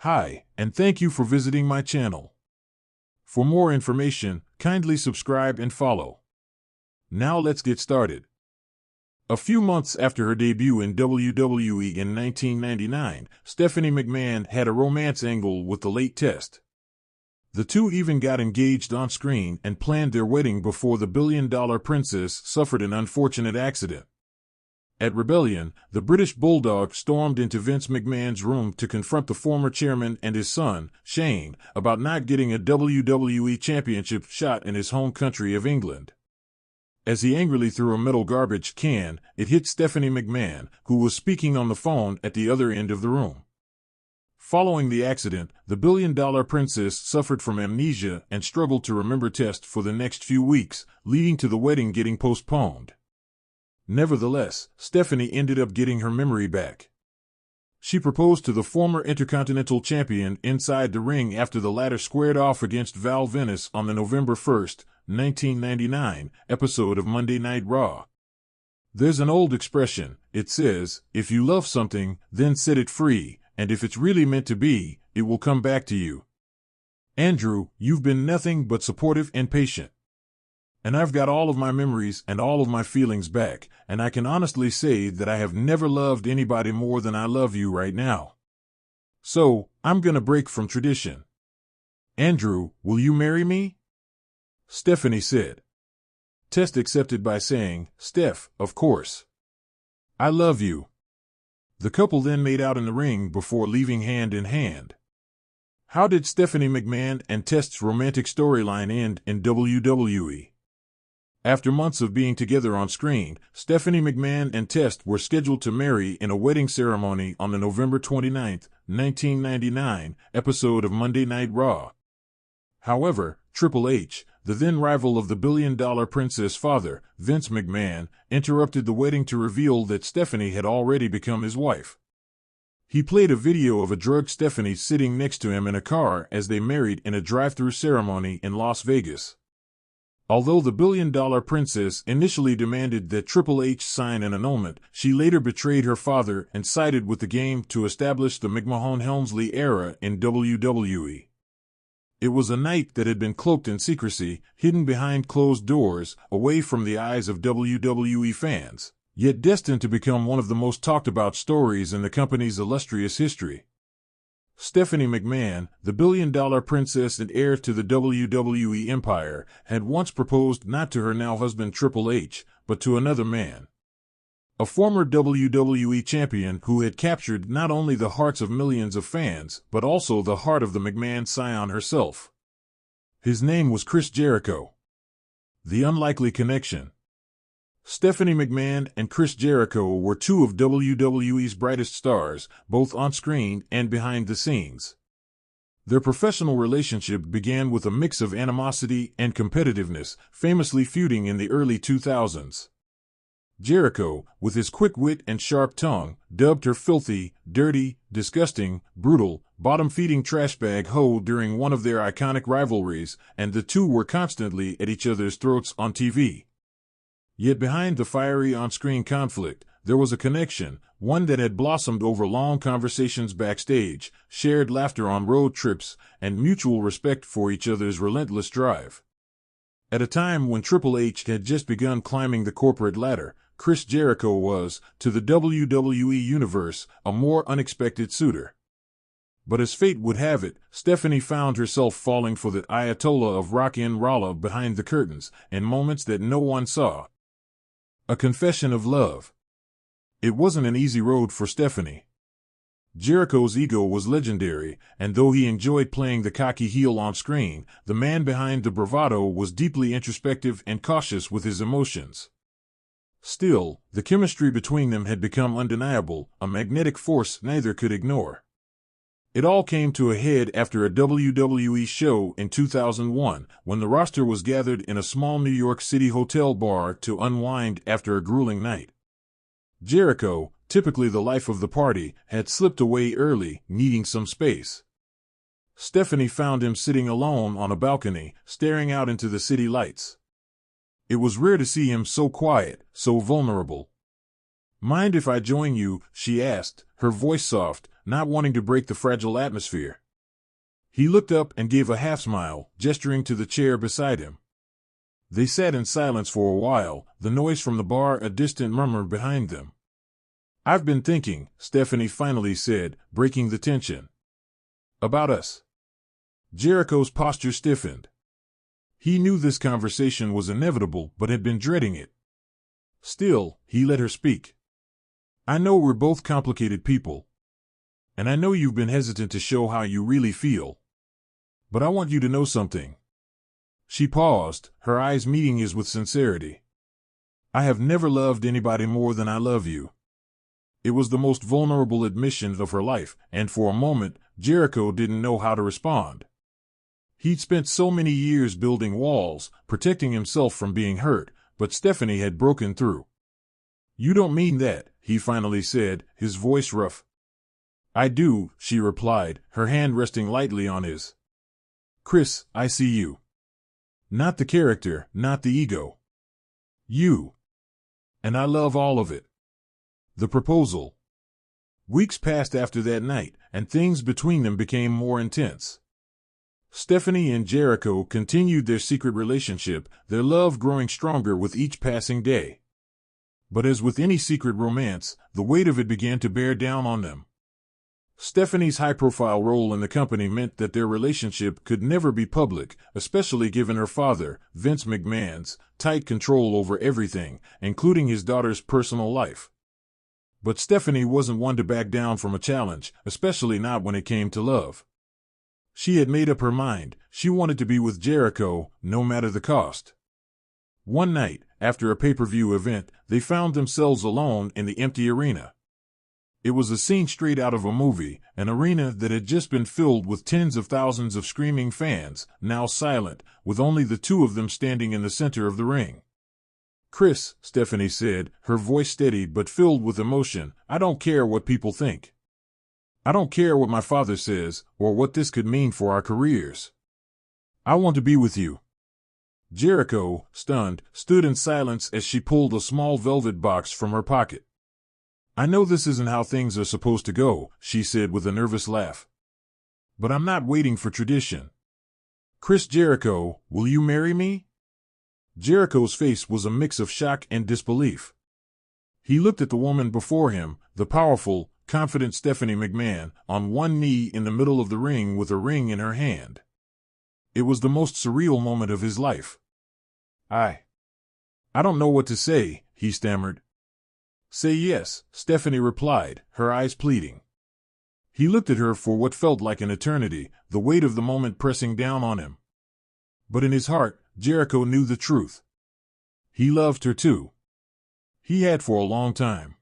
Hi, and thank you for visiting my channel. For more information, kindly subscribe and follow. Now let's get started. A few months after her debut in WWE in 1999, Stephanie McMahon had a romance angle with the late Test. The two even got engaged on screen and planned their wedding before the billion-dollar princess suffered an unfortunate accident. At Rebellion, the British Bulldog stormed into Vince McMahon's room to confront the former chairman and his son, Shane, about not getting a WWE Championship shot in his home country of England. As he angrily threw a metal garbage can, it hit Stephanie McMahon, who was speaking on the phone at the other end of the room. Following the accident, the billion-dollar princess suffered from amnesia and struggled to remember Test for the next few weeks, leading to the wedding getting postponed. Nevertheless, Stephanie ended up getting her memory back. She proposed to the former Intercontinental Champion inside the ring after the latter squared off against Val Venis on the November 1, 1999, episode of Monday Night Raw. There's an old expression, it says, if you love something, then set it free, and if it's really meant to be, it will come back to you. Andrew, you've been nothing but supportive and patient. And I've got all of my memories and all of my feelings back, and I can honestly say that I have never loved anybody more than I love you right now. So, I'm gonna break from tradition. Andrew, will you marry me? Stephanie said. Test accepted by saying, Steph, of course. I love you. The couple then made out in the ring before leaving hand in hand. How did Stephanie McMahon and Test's romantic storyline end in WWE? After months of being together on screen, Stephanie McMahon and Test were scheduled to marry in a wedding ceremony on the November 29, 1999, episode of Monday Night Raw. However, Triple H, the then rival of the billion-dollar princess father, Vince McMahon, interrupted the wedding to reveal that Stephanie had already become his wife. He played a video of a drugged Stephanie sitting next to him in a car as they married in a drive-thru ceremony in Las Vegas. Although the billion-dollar princess initially demanded that Triple H sign an annulment, she later betrayed her father and sided with the game to establish the McMahon-Helmsley era in WWE. It was a night that had been cloaked in secrecy, hidden behind closed doors, away from the eyes of WWE fans, yet destined to become one of the most talked-about stories in the company's illustrious history. Stephanie McMahon, the billion-dollar princess and heir to the WWE empire, had once proposed not to her now husband Triple H, but to another man. A former WWE champion who had captured not only the hearts of millions of fans, but also the heart of the McMahon scion herself. His name was Chris Jericho. The unlikely connection. Stephanie McMahon and Chris Jericho were two of WWE's brightest stars, both on screen and behind the scenes. Their professional relationship began with a mix of animosity and competitiveness, famously feuding in the early 2000s. Jericho, with his quick wit and sharp tongue, dubbed her filthy, dirty, disgusting, brutal, bottom-feeding trashbag hoe during one of their iconic rivalries, and the two were constantly at each other's throats on TV. Yet behind the fiery on-screen conflict, there was a connection, one that had blossomed over long conversations backstage, shared laughter on road trips, and mutual respect for each other's relentless drive. At a time when Triple H had just begun climbing the corporate ladder, Chris Jericho was, to the WWE universe, a more unexpected suitor. But as fate would have it, Stephanie found herself falling for the Ayatollah of Rock and Rolla behind the curtains, in moments that no one saw. A confession of love. It wasn't an easy road for Stephanie. Jericho's ego was legendary, and though he enjoyed playing the cocky heel on screen, the man behind the bravado was deeply introspective and cautious with his emotions. Still, the chemistry between them had become undeniable, a magnetic force neither could ignore. It all came to a head after a WWE show in 2001, when the roster was gathered in a small New York City hotel bar to unwind after a grueling night. Jericho, typically the life of the party, had slipped away early, needing some space. Stephanie found him sitting alone on a balcony, staring out into the city lights. It was rare to see him so quiet, so vulnerable. Mind if I join you? She asked, her voice soft, not wanting to break the fragile atmosphere. He looked up and gave a half-smile, gesturing to the chair beside him. They sat in silence for a while, the noise from the bar a distant murmur behind them. I've been thinking, Stephanie finally said, breaking the tension. About us. Jericho's posture stiffened. He knew this conversation was inevitable but had been dreading it. Still, he let her speak. I know we're both complicated people. And I know you've been hesitant to show how you really feel. But I want you to know something. She paused, her eyes meeting his with sincerity. I have never loved anybody more than I love you. It was the most vulnerable admission of her life, and for a moment, Jericho didn't know how to respond. He'd spent so many years building walls, protecting himself from being hurt, but Stephanie had broken through. You don't mean that, he finally said, his voice rough. I do, she replied, her hand resting lightly on his. Chris, I see you. Not the character, not the ego. You. And I love all of it. The proposal. Weeks passed after that night, and things between them became more intense. Stephanie and Jericho continued their secret relationship, their love growing stronger with each passing day. But as with any secret romance, the weight of it began to bear down on them. Stephanie's high-profile role in the company meant that their relationship could never be public, especially given her father, Vince McMahon's, tight control over everything, including his daughter's personal life. But Stephanie wasn't one to back down from a challenge, especially not when it came to love. She had made up her mind. She wanted to be with Jericho, no matter the cost. One night, after a pay-per-view event, they found themselves alone in the empty arena. It was a scene straight out of a movie, an arena that had just been filled with tens of thousands of screaming fans, now silent, with only the two of them standing in the center of the ring. Chris, Stephanie said, her voice steady but filled with emotion, I don't care what people think. I don't care what my father says, or what this could mean for our careers. I want to be with you. Jericho, stunned, stood in silence as she pulled a small velvet box from her pocket. I know this isn't how things are supposed to go, she said with a nervous laugh. But I'm not waiting for tradition. Chris Jericho, will you marry me? Jericho's face was a mix of shock and disbelief. He looked at the woman before him, the powerful, confident Stephanie McMahon, on one knee in the middle of the ring with a ring in her hand. It was the most surreal moment of his life. I don't know what to say, he stammered. Say yes, Stephanie replied, her eyes pleading. He looked at her for what felt like an eternity, the weight of the moment pressing down on him. But in his heart, Jericho knew the truth. He loved her too. He had for a long time.